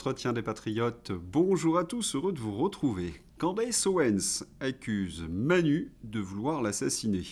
l'entretien des patriotes. Bonjour à tous, heureux de vous retrouver. Candace Owens accuse Manu de vouloir l'assassiner.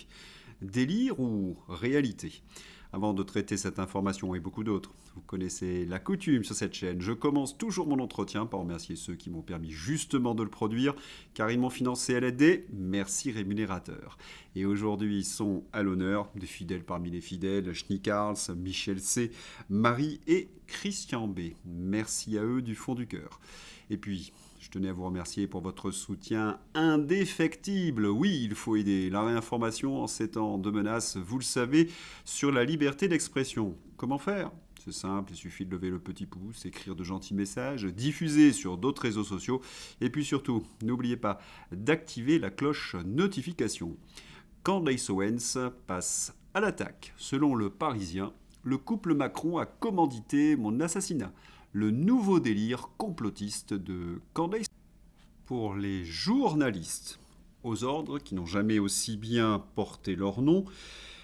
Délire ou réalité? Avant de traiter cette information et beaucoup d'autres, vous connaissez la coutume sur cette chaîne. Je commence toujours mon entretien par remercier ceux qui m'ont permis justement de le produire, car ils m'ont financé à l'aide des merci rémunérateurs. Et aujourd'hui, ils sont à l'honneur des fidèles parmi les fidèles, Schnickarls, Michel C, Marie et Christian B. Merci à eux du fond du cœur. Et puis, je tenais à vous remercier pour votre soutien indéfectible. Oui, il faut aider. La réinformation en ces temps de menaces, vous le savez, sur la liberté d'expression. Comment faire ? C'est simple, il suffit de lever le petit pouce, écrire de gentils messages, diffuser sur d'autres réseaux sociaux. Et puis surtout, n'oubliez pas d'activer la cloche notification. Candace Owens passe à l'attaque. Selon le Parisien, le couple Macron a commandité mon assassinat. Le nouveau délire complotiste de Candace. Pour les journalistes, aux ordres qui n'ont jamais aussi bien porté leur nom,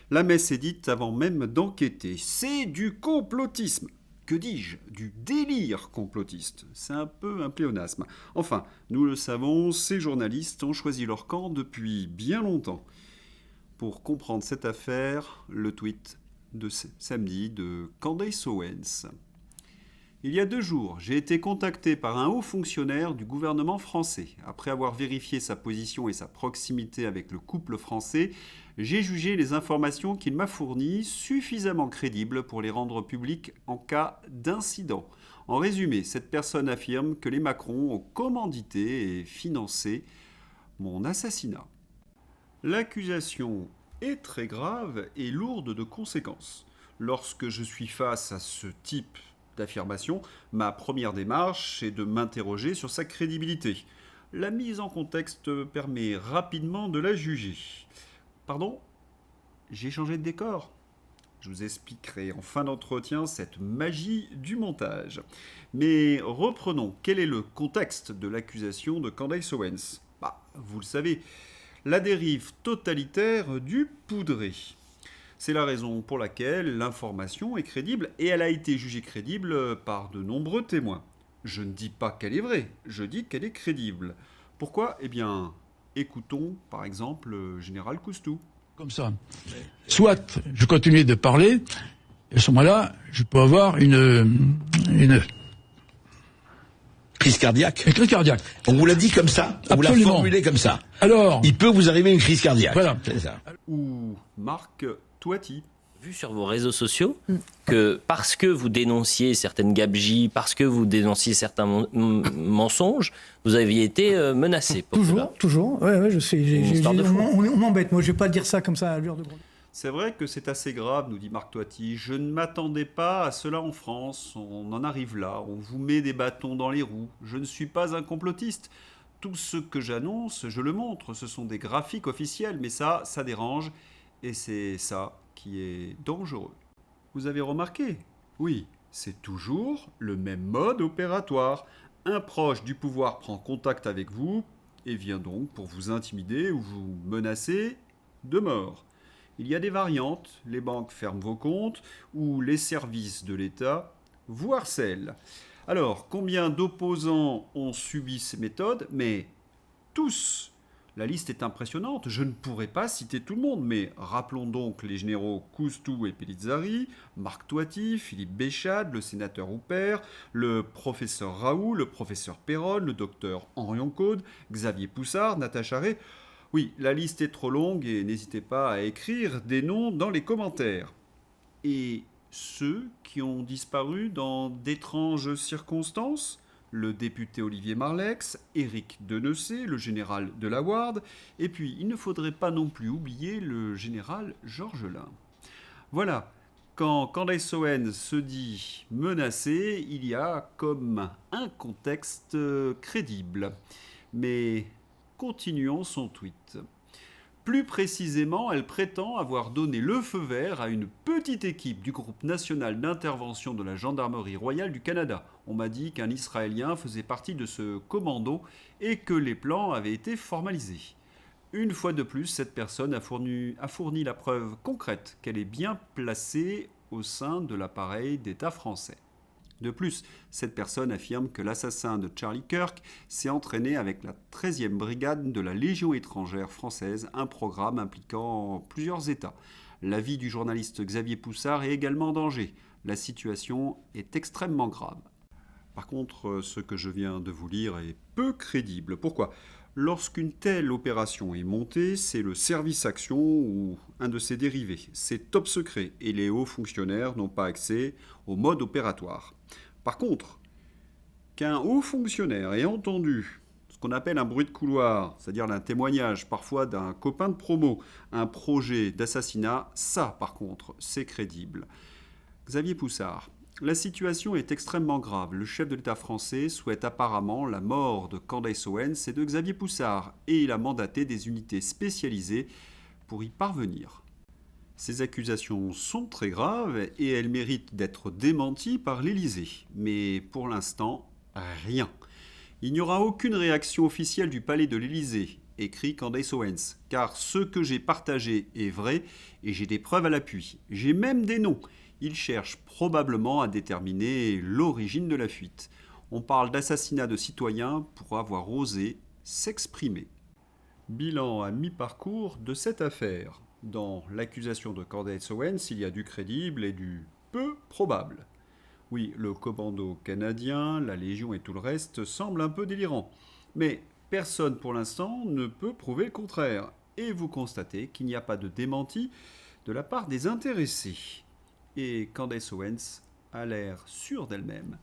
la messe est dite avant même d'enquêter. C'est du complotisme. Que dis-je? Du délire complotiste. C'est un peu un pléonasme. Enfin, nous le savons, ces journalistes ont choisi leur camp depuis bien longtemps. Pour comprendre cette affaire, le tweet de samedi de Candace Owens. Il y a 2 jours, j'ai été contacté par un haut fonctionnaire du gouvernement français. Après avoir vérifié sa position et sa proximité avec le couple français, j'ai jugé les informations qu'il m'a fournies suffisamment crédibles pour les rendre publiques en cas d'incident. En résumé, cette personne affirme que les Macron ont commandité et financé mon assassinat. L'accusation est très grave et lourde de conséquences. Lorsque je suis face à ce type d'affirmation, ma première démarche est de m'interroger sur sa crédibilité. La mise en contexte permet rapidement de la juger. Pardon ? J'ai changé de décor. Je vous expliquerai en fin d'entretien cette magie du montage. Mais reprenons, quel est le contexte de l'accusation de Candace Owens ? Vous le savez, la dérive totalitaire du poudré. C'est la raison pour laquelle l'information est crédible et elle a été jugée crédible par de nombreux témoins. Je ne dis pas qu'elle est vraie, je dis qu'elle est crédible. Pourquoi ? Eh bien, écoutons par exemple le général Coustou. Comme ça. Soit je continue de parler, et à ce moment-là, je peux avoir une Crise cardiaque. crise cardiaque. On vous l'a dit comme ça, on vous l'a Absolument. formulé comme ça. Alors, Il peut vous arriver une crise cardiaque. voilà. C'est ça. Ou Marc Toiti. Vu sur vos réseaux sociaux que parce que vous dénonciez certaines gabegies, parce que vous dénonciez certains mensonges, vous aviez été menacé. Pour cela. Toujours. Ouais, je sais. Une histoire de fou. On m'embête. Moi, je vais pas dire ça comme ça à l'heure de grande. C'est vrai que c'est assez grave, nous dit Marc Toiti. Je ne m'attendais pas à cela en France. On en arrive là, on vous met des bâtons dans les roues. Je ne suis pas un complotiste. Tout ce que j'annonce, je le montre. Ce sont des graphiques officiels, mais ça dérange. Et c'est ça qui est dangereux. Vous avez remarqué? Oui, c'est toujours le même mode opératoire. Un proche du pouvoir prend contact avec vous et vient donc pour vous intimider ou vous menacer de mort. Il y a des variantes, les banques ferment vos comptes ou les services de l'État vous harcèlent. Alors, combien d'opposants ont subi ces méthodes? Mais tous. La liste est impressionnante, je ne pourrais pas citer tout le monde, mais rappelons donc les généraux Coustou et Pellizzari, Marc Toiti, Philippe Béchade, le sénateur Houpert, le professeur Raoult, le professeur Perron, le docteur Henrion Caude, Xavier Poussard, Natacha Ray. Oui, la liste est trop longue et n'hésitez pas à écrire des noms dans les commentaires. Et ceux qui ont disparu dans d'étranges circonstances ? Le député Olivier Marleix, Éric Denessé, le général Delaware, et puis il ne faudrait pas non plus oublier le général Georges Lin. Voilà, quand Candace Owens se dit menacée, il y a comme un contexte crédible. Mais continuons son tweet. Plus précisément, elle prétend avoir donné le feu vert à une petite équipe du groupe national d'intervention de la Gendarmerie royale du Canada. On m'a dit qu'un Israélien faisait partie de ce commando et que les plans avaient été formalisés. Une fois de plus, cette personne a fourni la preuve concrète qu'elle est bien placée au sein de l'appareil d'État français. De plus, cette personne affirme que l'assassin de Charlie Kirk s'est entraîné avec la 13e brigade de la Légion étrangère française, un programme impliquant plusieurs États. La vie du journaliste Xavier Poussard est également en danger. La situation est extrêmement grave. Par contre, ce que je viens de vous lire est peu crédible. Pourquoi ? Lorsqu'une telle opération est montée, c'est le service action ou un de ses dérivés. C'est top secret et les hauts fonctionnaires n'ont pas accès au mode opératoire. Par contre, qu'un haut fonctionnaire ait entendu ce qu'on appelle un bruit de couloir, c'est-à-dire un témoignage parfois d'un copain de promo, un projet d'assassinat, ça par contre, c'est crédible. Xavier Poussard. La situation est extrêmement grave. Le chef de l'État français souhaite apparemment la mort de Candace Owens et de Xavier Poussard, et il a mandaté des unités spécialisées pour y parvenir. Ces accusations sont très graves et elles méritent d'être démenties par l'Élysée. Mais pour l'instant, rien. Il n'y aura aucune réaction officielle du palais de l'Élysée, écrit Candace Owens, car ce que j'ai partagé est vrai et j'ai des preuves à l'appui. J'ai même des noms. Il cherche probablement à déterminer l'origine de la fuite. On parle d'assassinat de citoyens pour avoir osé s'exprimer. Bilan à mi-parcours de cette affaire. Dans l'accusation de Candace Owens, il y a du crédible et du peu probable. Oui, le commando canadien, la Légion et tout le reste semblent un peu délirants. Mais personne pour l'instant ne peut prouver le contraire. Et vous constatez qu'il n'y a pas de démenti de la part des intéressés. Et Candace Owens a l'air sûre d'elle-même.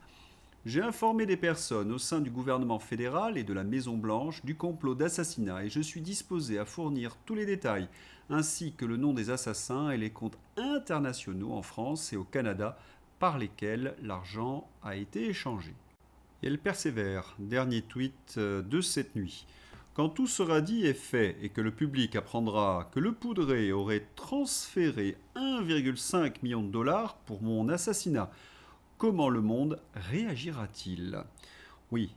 J'ai informé des personnes au sein du gouvernement fédéral et de la Maison-Blanche du complot d'assassinat et je suis disposé à fournir tous les détails, ainsi que le nom des assassins et les comptes internationaux en France et au Canada par lesquels l'argent a été échangé. Et elle persévère. Dernier tweet de cette nuit. Quand tout sera dit et fait et que le public apprendra que le poudré aurait transféré 1,5 million de dollars pour mon assassinat, comment le monde réagira-t-il ? Oui,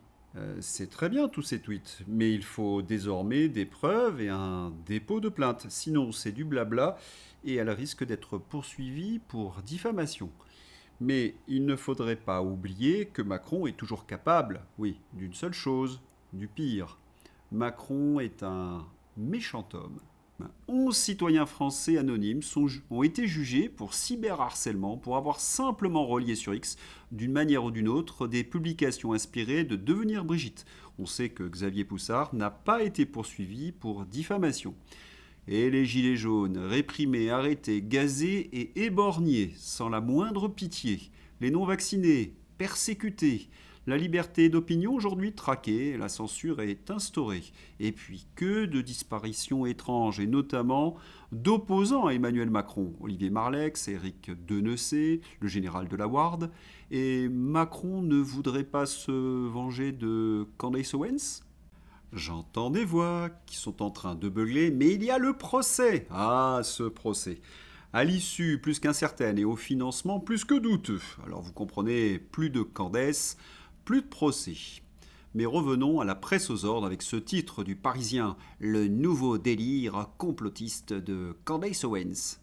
c'est très bien tous ces tweets, mais il faut désormais des preuves et un dépôt de plainte. Sinon, c'est du blabla et elle risque d'être poursuivie pour diffamation. Mais il ne faudrait pas oublier que Macron est toujours capable, oui, d'une seule chose, du pire. Macron est un méchant homme. 11 citoyens français anonymes ont été jugés pour cyberharcèlement, pour avoir simplement relié sur X, d'une manière ou d'une autre, des publications inspirées de Devenir Brigitte. On sait que Xavier Poussard n'a pas été poursuivi pour diffamation. Et les gilets jaunes, réprimés, arrêtés, gazés et éborgnés, sans la moindre pitié. Les non-vaccinés, persécutés. La liberté d'opinion aujourd'hui traquée, la censure est instaurée. Et puis que de disparitions étranges, et notamment d'opposants à Emmanuel Macron. Olivier Marleix, Éric Denecey, le général de la Ward. Et Macron ne voudrait pas se venger de Candace Owens ? J'entends des voix qui sont en train de beugler, mais il y a le procès. Ah, ce procès. À l'issue plus qu'incertaine et au financement plus que douteux. Alors vous comprenez, plus de Candace, plus de procès. Mais revenons à la presse aux ordres avec ce titre du Parisien, le nouveau délire complotiste de Candace Owens.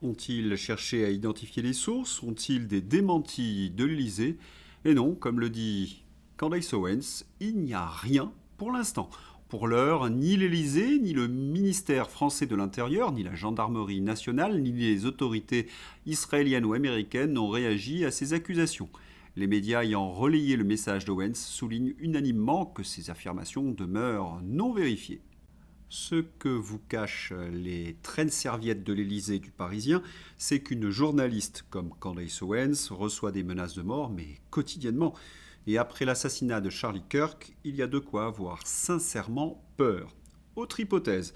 Ont-ils cherché à identifier les sources ? Ont-ils des démentis de l'Élysée ? Et non, comme le dit Candace Owens, il n'y a rien pour l'instant. Pour l'heure, ni l'Élysée, ni le ministère français de l'Intérieur, ni la gendarmerie nationale, ni les autorités israéliennes ou américaines n'ont réagi à ces accusations. Les médias ayant relayé le message d'Owens soulignent unanimement que ces affirmations demeurent non vérifiées. Ce que vous cachent les traînes-serviettes de l'Élysée du Parisien, c'est qu'une journaliste comme Candace Owens reçoit des menaces de mort, mais quotidiennement. Et après l'assassinat de Charlie Kirk, il y a de quoi avoir sincèrement peur. Autre hypothèse.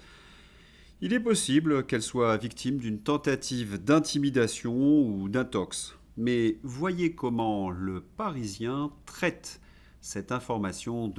Il est possible qu'elle soit victime d'une tentative d'intimidation ou d'intox. Mais voyez comment le Parisien traite cette information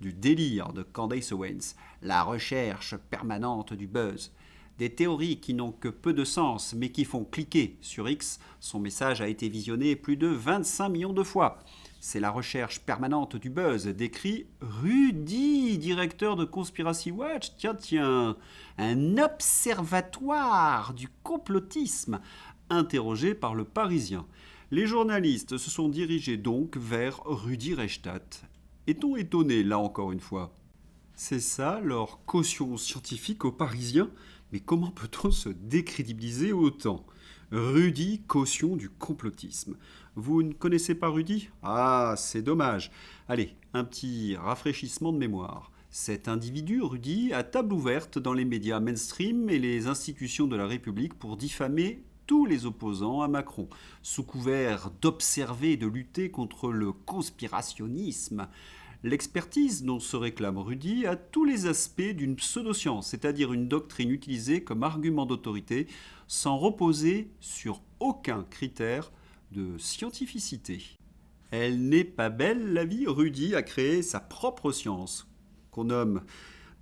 du délire de Candace Owens, la recherche permanente du buzz. Des théories qui n'ont que peu de sens, mais qui font cliquer sur X. Son message a été visionné plus de 25 millions de fois. C'est la recherche permanente du buzz, décrit Rudy, directeur de Conspiracy Watch. Tiens, un observatoire du complotisme, interrogé par le Parisien. Les journalistes se sont dirigés donc vers Rudi Reichstadt. Est-on étonné, là encore une fois? C'est ça leur caution scientifique aux Parisiens? Mais comment peut-on se décrédibiliser autant? Rudi, caution du complotisme. Vous ne connaissez pas Rudi? Ah, c'est dommage. Allez, un petit rafraîchissement de mémoire. Cet individu, Rudi, a table ouverte dans les médias mainstream et les institutions de la République pour diffamer tous les opposants à Macron, sous couvert d'observer et de lutter contre le conspirationnisme. L'expertise dont se réclame Rudi a tous les aspects d'une pseudoscience, c'est-à-dire une doctrine utilisée comme argument d'autorité sans reposer sur aucun critère de scientificité. Elle n'est pas belle la vie. Rudi a créé sa propre science, qu'on nomme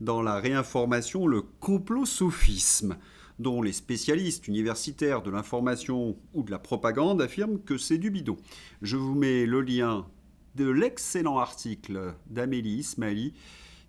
dans la réinformation le complot-sophisme, dont les spécialistes universitaires de l'information ou de la propagande affirment que c'est du bidon. Je vous mets le lien de l'excellent article d'Amélie Ismaili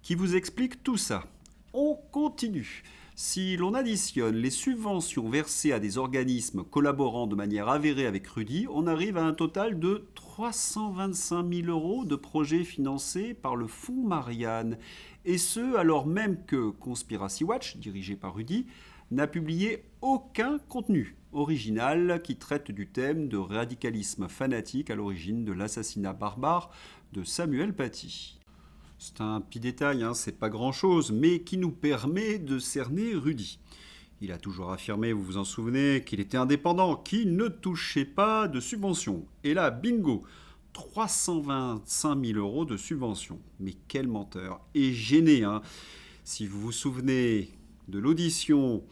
qui vous explique tout ça. On continue. Si l'on additionne les subventions versées à des organismes collaborant de manière avérée avec Rudi, on arrive à un total de 325 000 € de projets financés par le Fonds Marianne. Et ce, alors même que Conspiracy Watch, dirigé par Rudi, n'a publié aucun contenu original qui traite du thème de radicalisme fanatique à l'origine de l'assassinat barbare de Samuel Paty. C'est un petit détail, c'est pas grand-chose, mais qui nous permet de cerner Rudi. Il a toujours affirmé, vous vous en souvenez, qu'il était indépendant, qu'il ne touchait pas de subventions. Et là, bingo, 325 000 € de subventions. Mais quel menteur. Et gêné, Si vous vous souvenez de l'audition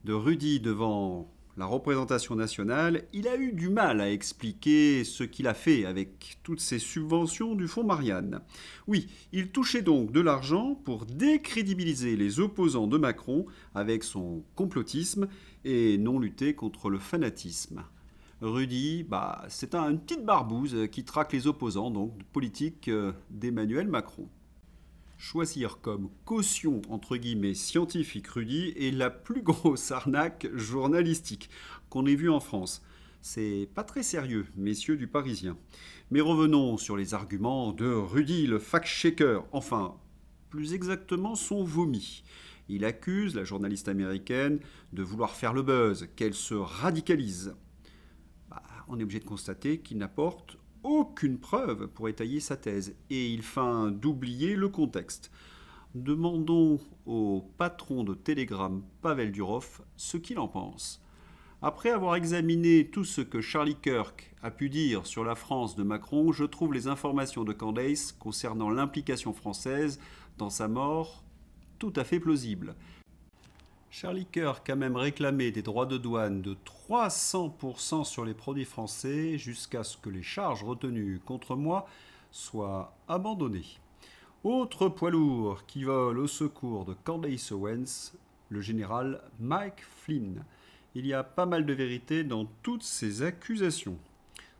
de Rudi devant la représentation nationale, il a eu du mal à expliquer ce qu'il a fait avec toutes ces subventions du Fonds Marianne. Oui, il touchait donc de l'argent pour décrédibiliser les opposants de Macron avec son complotisme et non lutter contre le fanatisme. Rudi, c'est une petite barbouze qui traque les opposants donc politiques d'Emmanuel Macron. Choisir comme caution, entre guillemets, scientifique Rudi est la plus grosse arnaque journalistique qu'on ait vue en France. C'est pas très sérieux, messieurs du Parisien. Mais revenons sur les arguments de Rudi, le fact-checker. Enfin, plus exactement, son vomi. Il accuse la journaliste américaine de vouloir faire le buzz, qu'elle se radicalise. On est obligé de constater qu'il n'apporte aucune preuve pour étayer sa thèse, et il feint d'oublier le contexte. Demandons au patron de Telegram, Pavel Durov, ce qu'il en pense. Après avoir examiné tout ce que Charlie Kirk a pu dire sur la France de Macron, je trouve les informations de Candace concernant l'implication française dans sa mort tout à fait plausibles. Charlie Kirk a même réclamé des droits de douane de 300% sur les produits français jusqu'à ce que les charges retenues contre moi soient abandonnées. Autre poids lourd qui vole au secours de Candace Owens, le général Mike Flynn. Il y a pas mal de vérité dans toutes ces accusations.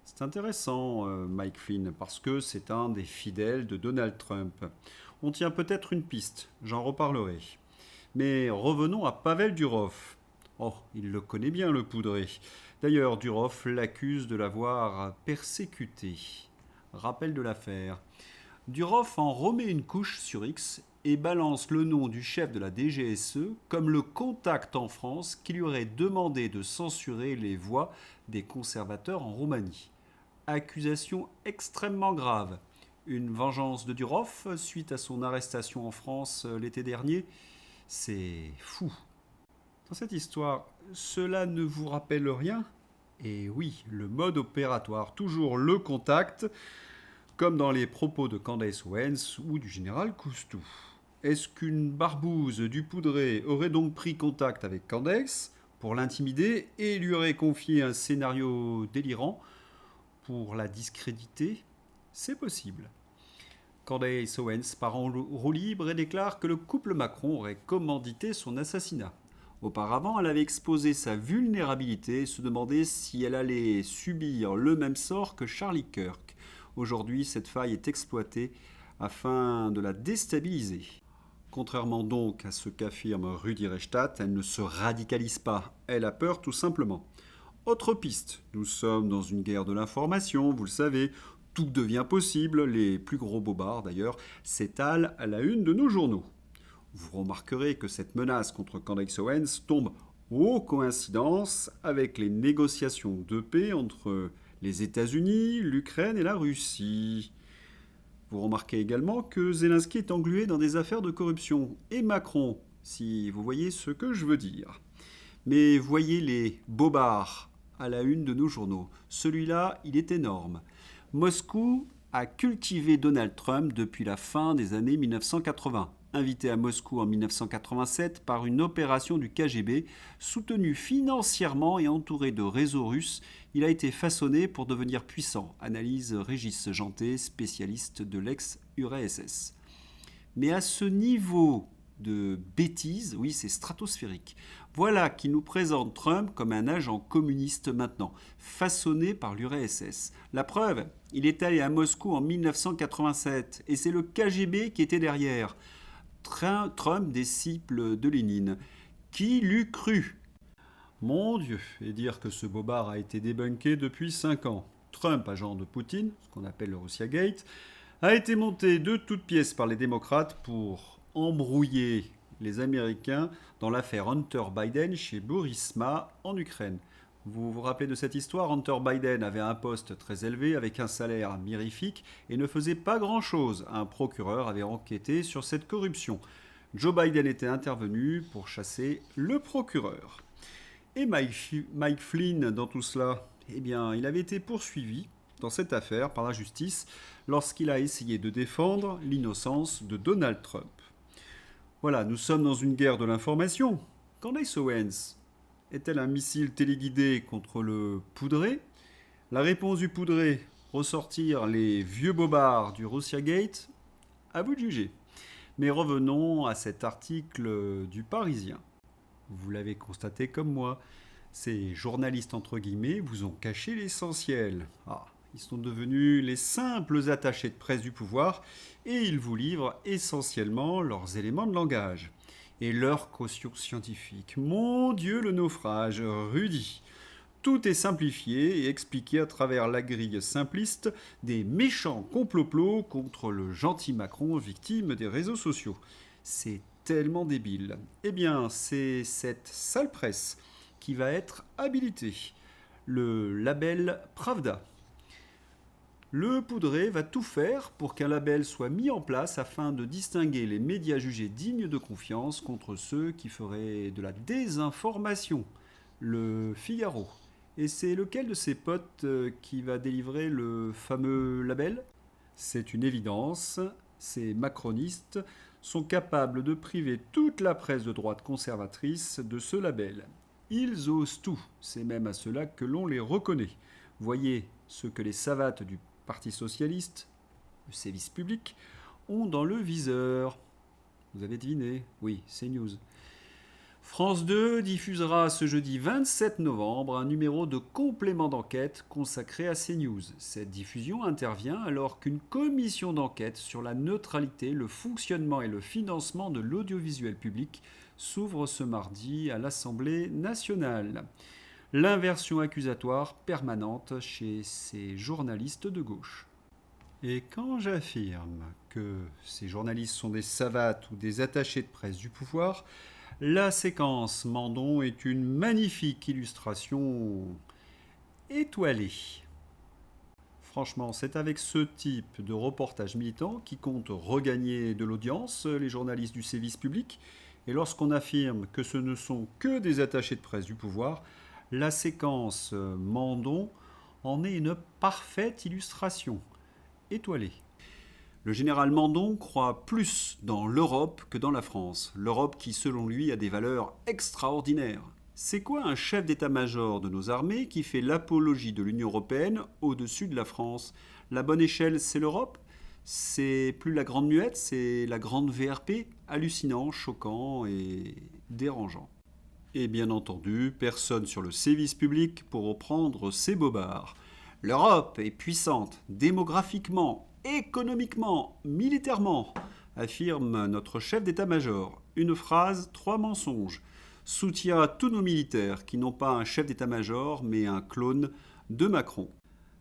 C'est intéressant, Mike Flynn, parce que c'est un des fidèles de Donald Trump. On tient peut-être une piste, j'en reparlerai. Mais revenons à Pavel Durov. Oh, il le connaît bien, le poudré. D'ailleurs, Durov l'accuse de l'avoir persécuté. Rappel de l'affaire. Durov en remet une couche sur X et balance le nom du chef de la DGSE comme le contact en France qui lui aurait demandé de censurer les voix des conservateurs en Roumanie. Accusation extrêmement grave. Une vengeance de Durov suite à son arrestation en France l'été dernier. C'est fou. Dans cette histoire, cela ne vous rappelle rien? Et oui, le mode opératoire, toujours le contact, comme dans les propos de Candace Owens ou du général Coustou. Est-ce qu'une barbouze du poudré aurait donc pris contact avec Candace pour l'intimider et lui aurait confié un scénario délirant pour la discréditer? C'est possible. Candace Owens part en roue libre et déclare que le couple Macron aurait commandité son assassinat. Auparavant, elle avait exposé sa vulnérabilité et se demandait si elle allait subir le même sort que Charlie Kirk. Aujourd'hui, cette faille est exploitée afin de la déstabiliser. Contrairement donc à ce qu'affirme Rudi Reichstadt, elle ne se radicalise pas, elle a peur tout simplement. Autre piste, nous sommes dans une guerre de l'information, vous le savez, tout devient possible, les plus gros bobards d'ailleurs s'étalent à la une de nos journaux. Vous remarquerez que cette menace contre Candace Owens tombe aux coïncidences avec les négociations de paix entre les États-Unis, l'Ukraine et la Russie. Vous remarquez également que Zelensky est englué dans des affaires de corruption, et Macron, si vous voyez ce que je veux dire. Mais voyez les bobards à la une de nos journaux. Celui-là, il est énorme. Moscou a cultivé Donald Trump depuis la fin des années 1980. Invité à Moscou en 1987 par une opération du KGB, soutenu financièrement et entouré de réseaux russes, il a été façonné pour devenir puissant, analyse Régis Janté, spécialiste de l'ex-URSS. Mais à ce niveau de bêtises, oui, c'est stratosphérique. Voilà qui nous présente Trump comme un agent communiste maintenant, façonné par l'URSS. La preuve, il est allé à Moscou en 1987 et c'est le KGB qui était derrière. Trump, disciple de Lénine. Qui l'eût cru? Mon Dieu, et dire que ce bobard a été débunké depuis 5 ans. Trump, agent de Poutine, ce qu'on appelle le Russiagate, a été monté de toutes pièces par les démocrates pour embrouiller les Américains dans l'affaire Hunter Biden chez Burisma en Ukraine. Vous vous rappelez de cette histoire? Hunter Biden avait un poste très élevé avec un salaire mirifique et ne faisait pas grand-chose. Un procureur avait enquêté sur cette corruption. Joe Biden était intervenu pour chasser le procureur. Et Mike Flynn dans tout cela? Eh bien, il avait été poursuivi dans cette affaire par la justice lorsqu'il a essayé de défendre l'innocence de Donald Trump. Voilà, nous sommes dans une guerre de l'information. Candace Owens est-elle un missile téléguidé contre le poudré? La réponse du poudré, ressortir les vieux bobards du Russiagate? À vous de juger. Mais revenons à cet article du Parisien. Vous l'avez constaté comme moi, ces journalistes entre guillemets vous ont caché l'essentiel. Ils sont devenus les simples attachés de presse du pouvoir et ils vous livrent essentiellement leurs éléments de langage. Et leur caution scientifique. Mon Dieu, le naufrage, Rudy. Tout est simplifié et expliqué à travers la grille simpliste des méchants complots contre le gentil Macron, victime des réseaux sociaux. C'est tellement débile. Eh bien, c'est cette sale presse qui va être habilitée. Le label Pravda. Le poudré va tout faire pour qu'un label soit mis en place afin de distinguer les médias jugés dignes de confiance contre ceux qui feraient de la désinformation. Le Figaro. Et c'est lequel de ses potes qui va délivrer le fameux label? C'est une évidence, ces macronistes sont capables de priver toute la presse de droite conservatrice de ce label. Ils osent tout, c'est même à cela que l'on les reconnaît. Voyez ce que les savates du Parti socialiste, le service public, ont dans le viseur. Vous avez deviné? Oui, c'est News. France 2 diffusera ce jeudi 27 novembre un numéro de complément d'enquête consacré à CNews. Cette diffusion intervient alors qu'une commission d'enquête sur la neutralité, le fonctionnement et le financement de l'audiovisuel public s'ouvre ce mardi à l'Assemblée nationale. L'inversion accusatoire permanente chez ces journalistes de gauche. Et quand j'affirme que ces journalistes sont des savates ou des attachés de presse du pouvoir, la séquence Mandon est une magnifique illustration étoilée. Franchement, c'est avec ce type de reportage militant qui compte regagner de l'audience les journalistes du service public. Et lorsqu'on affirme que ce ne sont que des attachés de presse du pouvoir, la séquence Mandon en est une parfaite illustration, étoilée. Le général Mandon croit plus dans l'Europe que dans la France. L'Europe qui, selon lui, a des valeurs extraordinaires. C'est quoi un chef d'état-major de nos armées qui fait l'apologie de l'Union européenne au-dessus de la France? La bonne échelle, c'est l'Europe? C'est plus la grande muette, c'est la grande VRP? Hallucinant, choquant et dérangeant. Et bien entendu, personne sur le service public pour reprendre ces bobards. L'Europe est puissante, démographiquement, économiquement, militairement, affirme notre chef d'état-major. Une phrase, 3 mensonges. Soutien à tous nos militaires qui n'ont pas un chef d'état-major mais un clone de Macron.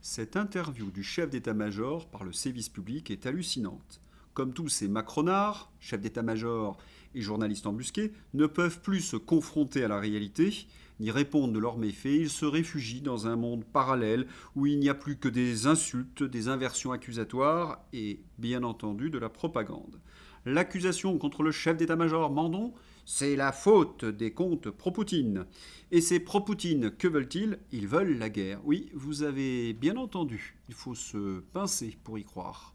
Cette interview du chef d'état-major par le service public est hallucinante. Comme tous ces macronards, chefs d'état-major et journalistes embusqués, ne peuvent plus se confronter à la réalité, ni répondre de leurs méfaits, ils se réfugient dans un monde parallèle où il n'y a plus que des insultes, des inversions accusatoires et, bien entendu, de la propagande. L'accusation contre le chef d'état-major Mandon, c'est la faute des comptes pro-Poutine. Et ces pro-Poutine, que veulent-ils ? Ils veulent la guerre. Oui, vous avez bien entendu, il faut se pincer pour y croire.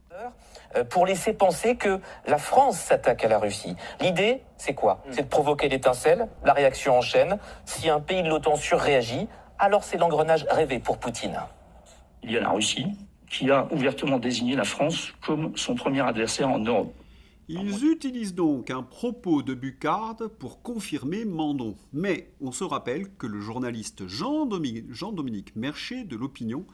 Pour laisser penser que la France s'attaque à la Russie. L'idée, c'est quoi ? C'est de provoquer l'étincelle, la réaction en chaîne. Si un pays de l'OTAN surréagit, alors c'est l'engrenage rêvé pour Poutine. Il y a la Russie qui a ouvertement désigné la France comme son premier adversaire en Europe. Ils utilisent donc un propos de Buccarde pour confirmer Mandon. Mais on se rappelle que le journaliste Jean-Dominique Merchet de l'Opinion,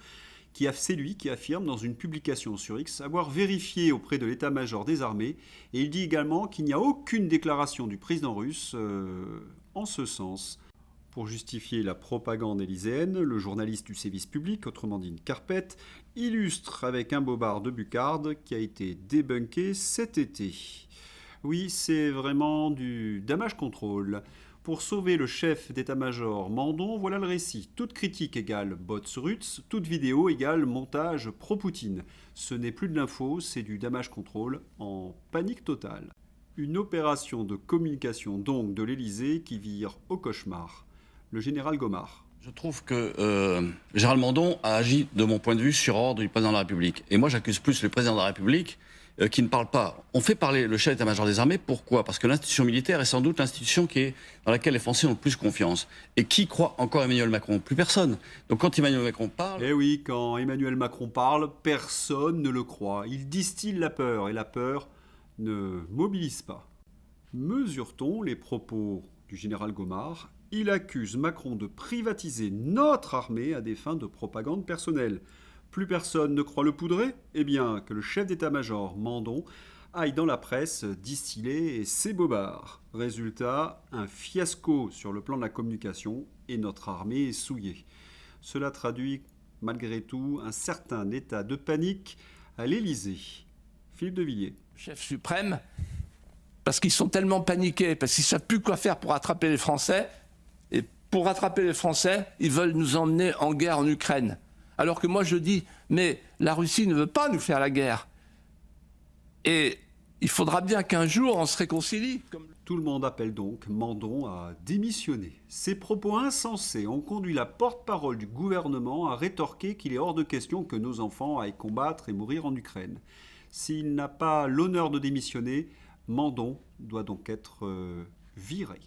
c'est lui qui affirme dans une publication sur X avoir vérifié auprès de l'état-major des armées, et il dit également qu'il n'y a aucune déclaration du président russe en ce sens. Pour justifier la propagande élyséenne, le journaliste du service public, autrement dit une carpette, illustre avec un bobard de Buccarde qui a été débunké cet été. Oui, c'est vraiment du damage control. Pour sauver le chef d'état-major Mandon, voilà le récit. Toute critique égale bots Rutz, toute vidéo égale montage pro-Poutine. Ce n'est plus de l'info, c'est du damage control en panique totale. Une opération de communication donc de l'Élysée qui vire au cauchemar. Le général Gomard. Je trouve que Gérald Mandon a agi, de mon point de vue, sur ordre du président de la République. Et moi, j'accuse plus le président de la République qui ne parle pas. On fait parler le chef d'état-major des armées. Pourquoi ? Parce que l'institution militaire est sans doute l'institution dans laquelle les Français ont le plus confiance. Et qui croit encore Emmanuel Macron ? Plus personne. Donc quand Emmanuel Macron parle... Eh oui, quand Emmanuel Macron parle, personne ne le croit. Il distille la peur, et la peur ne mobilise pas. Mesure-t-on les propos du général Gomard ? Il accuse Macron de privatiser notre armée à des fins de propagande personnelle. Plus personne ne croit le poudrer ? Eh bien, que le chef d'état-major Mandon aille dans la presse distiller ses bobards. Résultat, un fiasco sur le plan de la communication et notre armée est souillée. Cela traduit malgré tout un certain état de panique à l'Élysée. Philippe de Villiers. Chef suprême, parce qu'ils sont tellement paniqués, parce qu'ils ne savent plus quoi faire pour rattraper les Français. Et pour rattraper les Français, ils veulent nous emmener en guerre en Ukraine. Alors que moi je dis, mais la Russie ne veut pas nous faire la guerre. Et il faudra bien qu'un jour on se réconcilie. Tout le monde appelle donc Mandon à démissionner. Ces propos insensés ont conduit la porte-parole du gouvernement à rétorquer qu'il est hors de question que nos enfants aillent combattre et mourir en Ukraine. S'il n'a pas l'honneur de démissionner, Mandon doit donc être viré.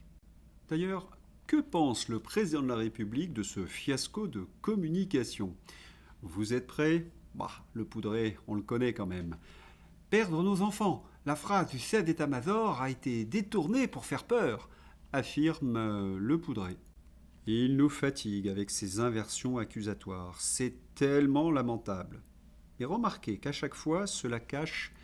D'ailleurs, que pense le président de la République de ce fiasco de communication ? Vous êtes prêts ? Le poudré, on le connaît quand même. Perdre nos enfants. La phrase du chef d'état-major a été détournée pour faire peur, affirme le poudré. Il nous fatigue avec ses inversions accusatoires. C'est tellement lamentable. Et remarquez qu'à chaque fois, cela cache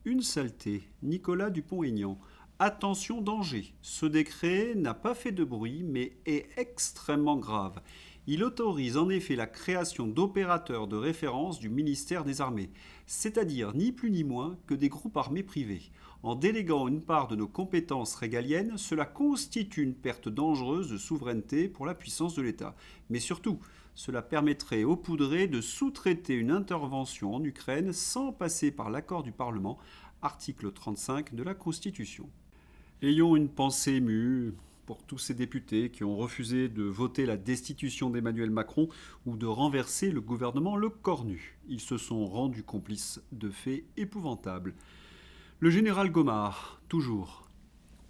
une saleté. Nicolas Dupont-Aignan. Attention, danger. Ce décret n'a pas fait de bruit, mais est extrêmement grave. Il autorise en effet la création d'opérateurs de référence du ministère des Armées, c'est-à-dire ni plus ni moins que des groupes armés privés. En déléguant une part de nos compétences régaliennes, cela constitue une perte dangereuse de souveraineté pour la puissance de l'État. Mais surtout, cela permettrait aux poudrés de sous-traiter une intervention en Ukraine sans passer par l'accord du Parlement, article 35 de la Constitution. Ayons une pensée émue pour tous ces députés qui ont refusé de voter la destitution d'Emmanuel Macron ou de renverser le gouvernement Le Cornu. Ils se sont rendus complices de faits épouvantables. Le général Gomard, toujours.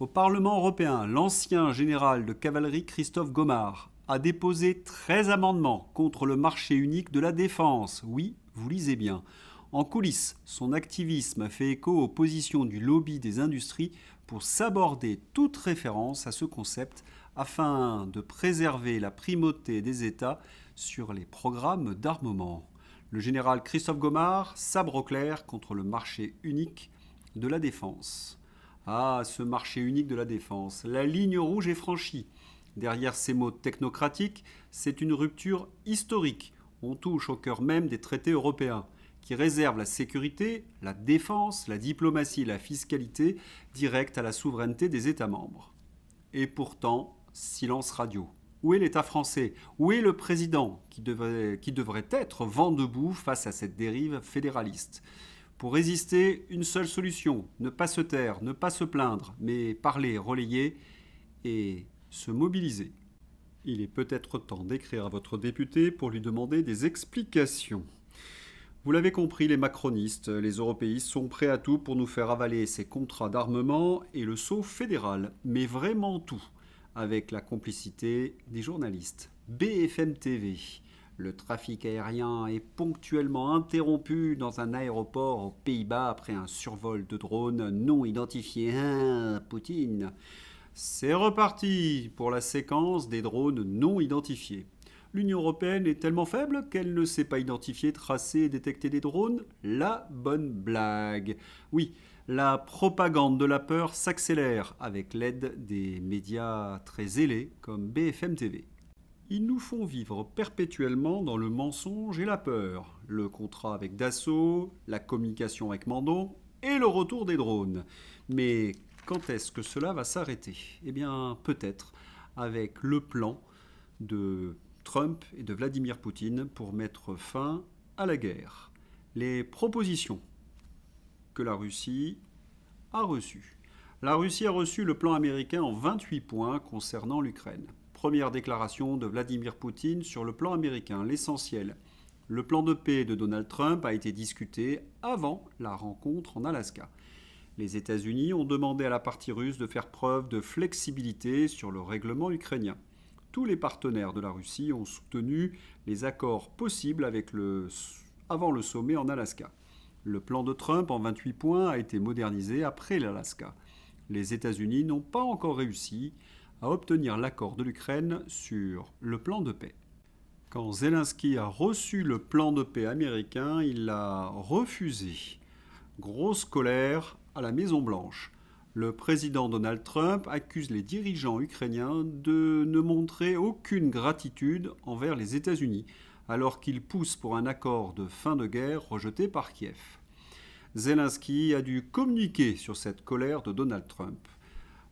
Au Parlement européen, l'ancien général de cavalerie Christophe Gomard a déposé 13 amendements contre le marché unique de la défense. Oui, vous lisez bien. En coulisses, son activisme fait écho aux positions du lobby des industries pour s'aborder toute référence à ce concept afin de préserver la primauté des États sur les programmes d'armement. Le général Christophe Gomard, sabre au clair contre le marché unique de la défense. Ah, ce marché unique de la défense. La ligne rouge est franchie. Derrière ces mots technocratiques, c'est une rupture historique. On touche au cœur même des traités européens, qui réservent la sécurité, la défense, la diplomatie et la fiscalité directe à la souveraineté des États membres. Et pourtant, silence radio. Où est l'État français? Où est le président qui devrait être vent debout face à cette dérive fédéraliste? Pour résister, une seule solution, ne pas se taire, ne pas se plaindre, mais parler, relayer et se mobiliser. Il est peut-être temps d'écrire à votre député pour lui demander des explications. Vous l'avez compris, les macronistes, les européistes sont prêts à tout pour nous faire avaler ces contrats d'armement et le saut fédéral, mais vraiment tout, avec la complicité des journalistes. BFM TV. Le trafic aérien est ponctuellement interrompu dans un aéroport aux Pays-Bas après un survol de drone non identifié. Poutine. C'est reparti pour la séquence des drones non identifiés. L'Union européenne est tellement faible qu'elle ne sait pas identifier, tracer et détecter des drones? La bonne blague. Oui, la propagande de la peur s'accélère avec l'aide des médias très zélés comme BFM TV. Ils nous font vivre perpétuellement dans le mensonge et la peur. Le contrat avec Dassault, la communication avec Mandon et le retour des drones. Mais quand est-ce que cela va s'arrêter? Eh bien, peut-être avec le plan de Trump et de Vladimir Poutine pour mettre fin à la guerre. Les propositions que la Russie a reçues. La Russie a reçu le plan américain en 28 points concernant l'Ukraine. Première déclaration de Vladimir Poutine sur le plan américain, l'essentiel. Le plan de paix de Donald Trump a été discuté avant la rencontre en Alaska. Les États-Unis ont demandé à la partie russe de faire preuve de flexibilité sur le règlement ukrainien. Tous les partenaires de la Russie ont soutenu les accords possibles avant le sommet en Alaska. Le plan de Trump en 28 points a été modernisé après l'Alaska. Les États-Unis n'ont pas encore réussi à obtenir l'accord de l'Ukraine sur le plan de paix. Quand Zelensky a reçu le plan de paix américain, il l'a refusé. Grosse colère à la Maison-Blanche. Le président Donald Trump accuse les dirigeants ukrainiens de ne montrer aucune gratitude envers les États-Unis, alors qu'ils poussent pour un accord de fin de guerre rejeté par Kiev. Zelensky a dû communiquer sur cette colère de Donald Trump.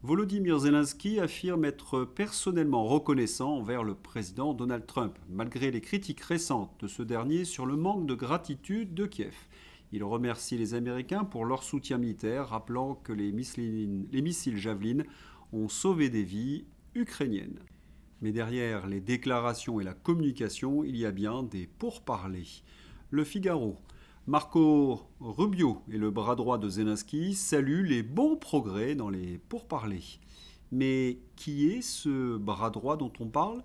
Volodymyr Zelensky affirme être personnellement reconnaissant envers le président Donald Trump, malgré les critiques récentes de ce dernier sur le manque de gratitude de Kiev. Il remercie les Américains pour leur soutien militaire, rappelant que les missiles Javelin ont sauvé des vies ukrainiennes. Mais derrière les déclarations et la communication, il y a bien des pourparlers. Le Figaro. Marco Rubio et le bras droit de Zelensky saluent les bons progrès dans les pourparlers. Mais qui est ce bras droit dont on parle?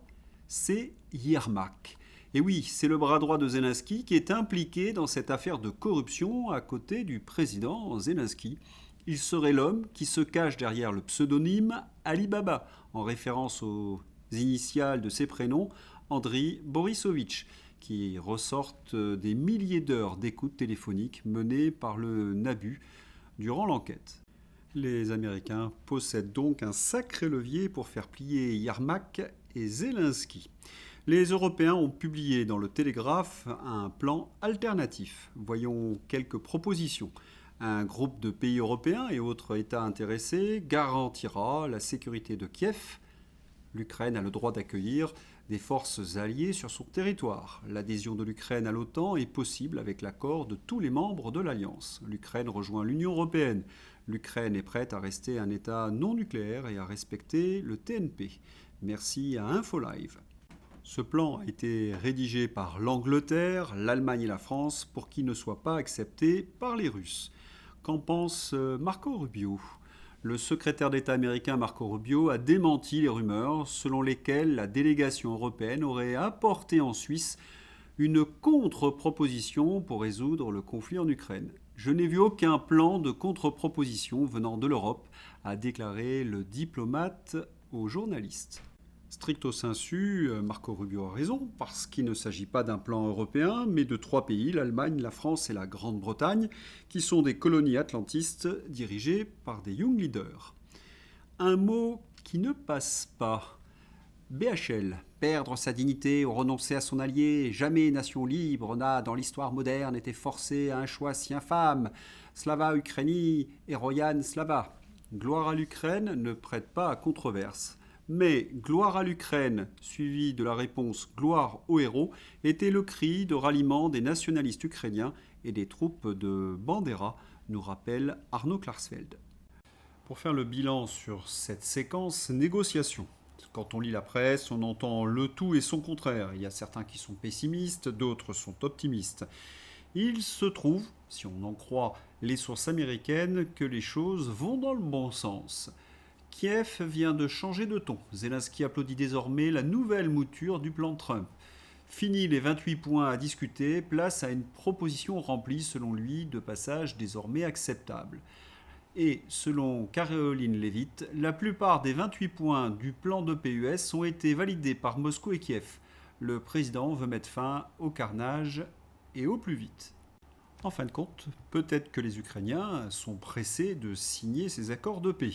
C'est Yermak. Et oui, c'est le bras droit de Zelensky qui est impliqué dans cette affaire de corruption à côté du président Zelensky. Il serait l'homme qui se cache derrière le pseudonyme Ali Baba, en référence aux initiales de ses prénoms, Andriy Borisovitch, qui ressortent des milliers d'heures d'écoute téléphonique menées par le NABU durant l'enquête. Les Américains possèdent donc un sacré levier pour faire plier Yermak et Zelensky. Les Européens ont publié dans le Télégraphe un plan alternatif. Voyons quelques propositions. Un groupe de pays européens et autres États intéressés garantira la sécurité de Kiev. L'Ukraine a le droit d'accueillir des forces alliées sur son territoire. L'adhésion de l'Ukraine à l'OTAN est possible avec l'accord de tous les membres de l'Alliance. L'Ukraine rejoint l'Union européenne. L'Ukraine est prête à rester un État non nucléaire et à respecter le TNP. Merci à InfoLive. Ce plan a été rédigé par l'Angleterre, l'Allemagne et la France pour qu'il ne soit pas accepté par les Russes. Qu'en pense Marco Rubio ? Le secrétaire d'État américain Marco Rubio a démenti les rumeurs selon lesquelles la délégation européenne aurait apporté en Suisse une contre-proposition pour résoudre le conflit en Ukraine. Je n'ai vu aucun plan de contre-proposition venant de l'Europe, a déclaré le diplomate aux journalistes. Stricto sensu, Marco Rubio a raison, parce qu'il ne s'agit pas d'un plan européen, mais de 3 pays, l'Allemagne, la France et la Grande-Bretagne, qui sont des colonies atlantistes dirigées par des young leaders. Un mot qui ne passe pas. BHL, perdre sa dignité ou renoncer à son allié, jamais nation libre n'a dans l'histoire moderne été forcée à un choix si infâme. Slava Ukraini et Royan Slava. Gloire à l'Ukraine ne prête pas à controverse. Mais gloire à l'Ukraine, suivi de la réponse gloire aux héros, était le cri de ralliement des nationalistes ukrainiens et des troupes de Bandera, nous rappelle Arnaud Klarsfeld. Pour faire le bilan sur cette séquence, négociation. Quand on lit la presse, on entend le tout et son contraire. Il y a certains qui sont pessimistes, d'autres sont optimistes. Il se trouve, si on en croit les sources américaines, que les choses vont dans le bon sens. Kiev vient de changer de ton. Zelensky applaudit désormais la nouvelle mouture du plan Trump. Fini les 28 points à discuter, place à une proposition remplie, selon lui, de passages désormais acceptables. Et selon Caroline Levitt, la plupart des 28 points du plan de PUS ont été validés par Moscou et Kiev. Le président veut mettre fin au carnage et au plus vite. En fin de compte, peut-être que les Ukrainiens sont pressés de signer ces accords de paix.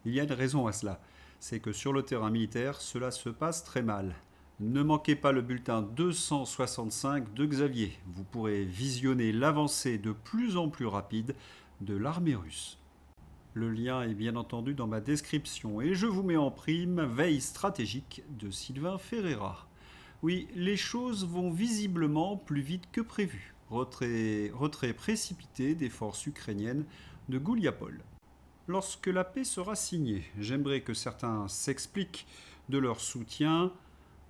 Il y a une raison à cela, c'est que sur le terrain militaire, cela se passe très mal. Ne manquez pas le bulletin 265 de Xavier. Vous pourrez visionner l'avancée de plus en plus rapide de l'armée russe. Le lien est bien entendu dans ma description et je vous mets en prime Veille stratégique de Sylvain Ferreira. Oui, les choses vont visiblement plus vite que prévu. Retrait précipité des forces ukrainiennes de Gouliapol. Lorsque la paix sera signée, j'aimerais que certains s'expliquent de leur soutien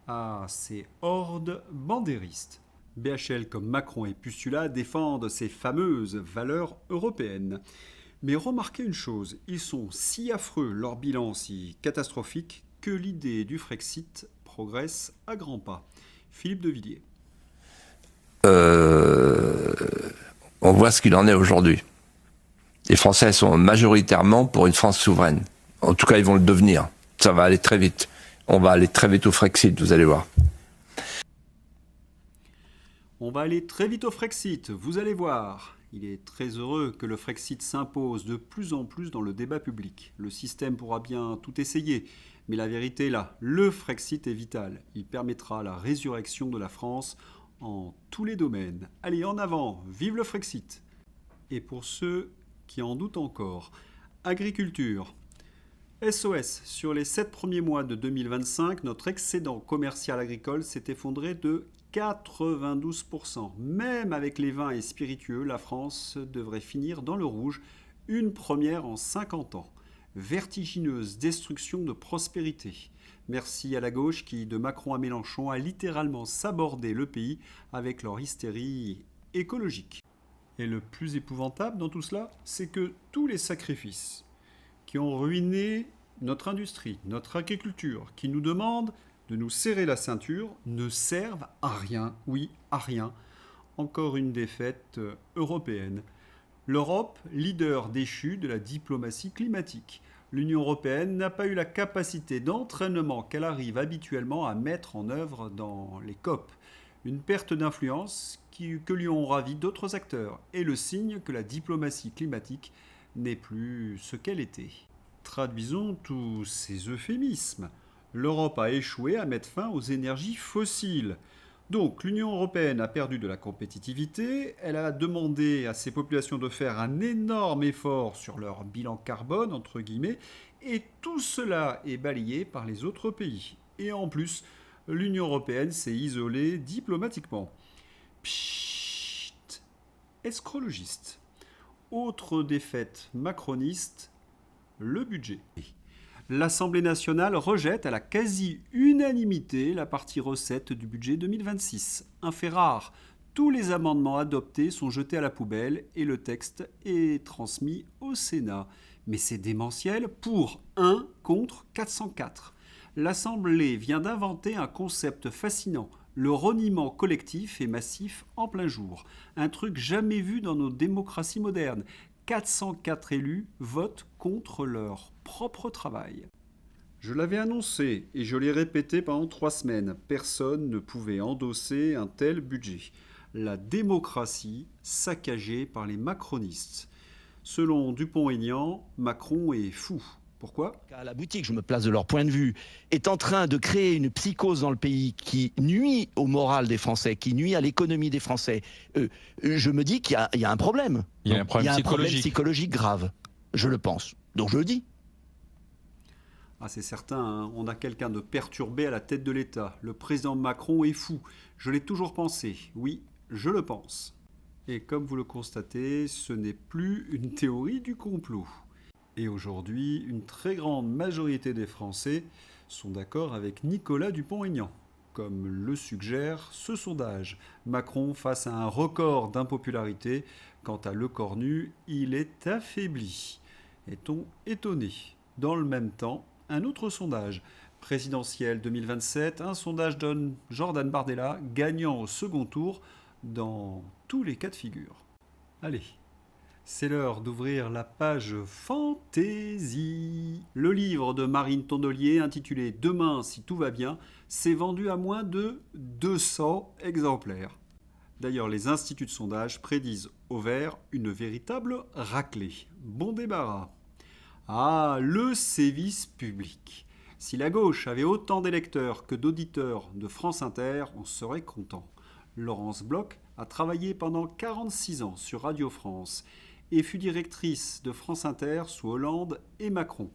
à ces hordes bandéristes. BHL comme Macron et Pustula défendent ces fameuses valeurs européennes. Mais remarquez une chose, ils sont si affreux, leur bilan si catastrophique, que l'idée du Frexit progresse à grands pas. Philippe de Villiers. On voit ce qu'il en est aujourd'hui. Les Français sont majoritairement pour une France souveraine. En tout cas, ils vont le devenir. Ça va aller très vite. On va aller très vite au Frexit, vous allez voir. On va aller très vite au Frexit, vous allez voir. Il est très heureux que le Frexit s'impose de plus en plus dans le débat public. Le système pourra bien tout essayer, mais la vérité est là. Le Frexit est vital. Il permettra la résurrection de la France en tous les domaines. Allez, en avant, vive le Frexit. Et pour ceux qui en doutent encore, agriculture. SOS, sur les 7 premiers mois de 2025, notre excédent commercial agricole s'est effondré de 92%. Même avec les vins et spiritueux, la France devrait finir dans le rouge, une première en 50 ans. Vertigineuse destruction de prospérité. Merci à la gauche qui, de Macron à Mélenchon, a littéralement sabordé le pays avec leur hystérie écologique. Et le plus épouvantable dans tout cela, c'est que tous les sacrifices qui ont ruiné notre industrie, notre agriculture, qui nous demandent de nous serrer la ceinture, ne servent à rien, oui, à rien. Encore une défaite européenne. L'Europe, leader déchu de la diplomatie climatique. L'Union européenne n'a pas eu la capacité d'entraînement qu'elle arrive habituellement à mettre en œuvre dans les COP. Une perte d'influence que lui ont ravi d'autres acteurs, et le signe que la diplomatie climatique n'est plus ce qu'elle était. Traduisons tous ces euphémismes. L'Europe a échoué à mettre fin aux énergies fossiles. Donc l'Union européenne a perdu de la compétitivité, elle a demandé à ses populations de faire un énorme effort sur leur bilan carbone, entre guillemets, et tout cela est balayé par les autres pays. Et en plus, l'Union européenne s'est isolée diplomatiquement. Psst, escrologiste. Autre défaite macroniste, le budget. L'Assemblée nationale rejette à la quasi-unanimité la partie recettes du budget 2026. Un fait rare. Tous les amendements adoptés sont jetés à la poubelle et le texte est transmis au Sénat. Mais c'est démentiel pour 1 contre 404. L'Assemblée vient d'inventer un concept fascinant, le reniement collectif et massif en plein jour. Un truc jamais vu dans nos démocraties modernes. 404 élus votent contre leur propre travail. Je l'avais annoncé et je l'ai répété pendant 3 semaines. Personne ne pouvait endosser un tel budget. La démocratie saccagée par les macronistes. Selon Dupont-Aignan, Macron est fou. Pourquoi ? À la boutique, je me place de leur point de vue, est en train de créer une psychose dans le pays qui nuit au moral des Français, qui nuit à l'économie des Français. Je me dis qu'il y a un problème. Il y a un problème psychologique grave. Je le pense. Donc je le dis. Ah, c'est certain, hein. On a quelqu'un de perturbé à la tête de l'État. Le président Macron est fou. Je l'ai toujours pensé. Oui, je le pense. Et comme vous le constatez, ce n'est plus une théorie du complot. Et aujourd'hui, une très grande majorité des Français sont d'accord avec Nicolas Dupont-Aignan, comme le suggère ce sondage. Macron face à un record d'impopularité. Quant à Le Cornu, il est affaibli. Est-on étonné ? Dans le même temps, un autre sondage, présidentiel 2027, un sondage donne Jordan Bardella gagnant au second tour dans tous les cas de figure. Allez, c'est l'heure d'ouvrir la page Fantaisie. Le livre de Marine Tondelier intitulé « Demain, si tout va bien » s'est vendu à moins de 200 exemplaires. D'ailleurs, les instituts de sondage prédisent au vert une véritable raclée. Bon débarras. Ah, le sévice public. Si la gauche avait autant d'électeurs que d'auditeurs de France Inter, on serait content. Laurence Bloch a travaillé pendant 46 ans sur Radio France et fut directrice de France Inter sous Hollande et Macron.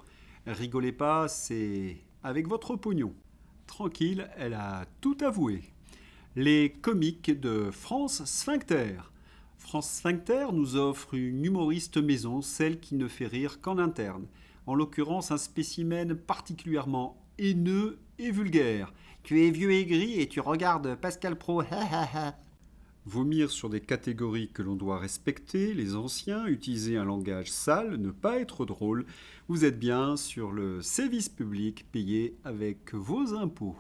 Rigolez pas, c'est avec votre pognon. Tranquille, elle a tout avoué. Les comiques de France Sphincter. France Sphincter nous offre une humoriste maison, celle qui ne fait rire qu'en interne. En l'occurrence, un spécimen particulièrement haineux et vulgaire. Tu es vieux et gris et tu regardes Pascal Praud. Vomir sur des catégories que l'on doit respecter, les anciens, utiliser un langage sale, ne pas être drôle. Vous êtes bien sur le service public payé avec vos impôts.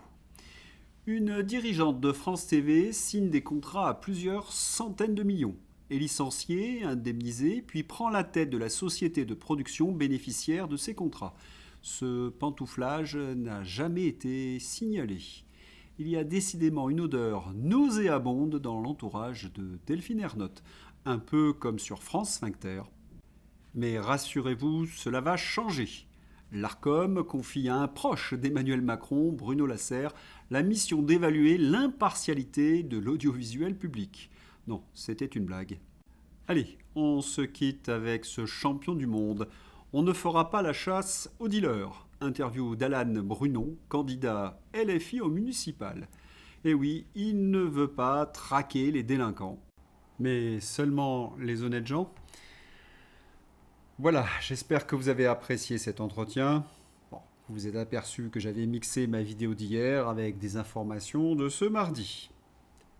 Une dirigeante de France TV signe des contrats à plusieurs centaines de millions. Est licenciée, indemnisée, puis prend la tête de la société de production bénéficiaire de ces contrats. Ce pantouflage n'a jamais été signalé. Il y a décidément une odeur nauséabonde dans l'entourage de Delphine Ernotte, un peu comme sur France Sphincter. Mais rassurez-vous, cela va changer. L'Arcom confie à un proche d'Emmanuel Macron, Bruno Lasserre, la mission d'évaluer l'impartialité de l'audiovisuel public. Non, c'était une blague. Allez, on se quitte avec ce champion du monde. On ne fera pas la chasse aux dealers. Interview d'Alan Brunon, candidat LFI au municipal. Et oui, il ne veut pas traquer les délinquants, mais seulement les honnêtes gens. Voilà, j'espère que vous avez apprécié cet entretien. Bon, vous vous êtes aperçu que j'avais mixé ma vidéo d'hier avec des informations de ce mardi.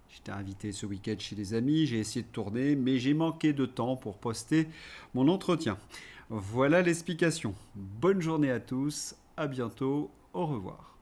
J'étais invité ce week-end chez des amis, j'ai essayé de tourner, mais j'ai manqué de temps pour poster mon entretien. Voilà l'explication. Bonne journée à tous, à bientôt, au revoir.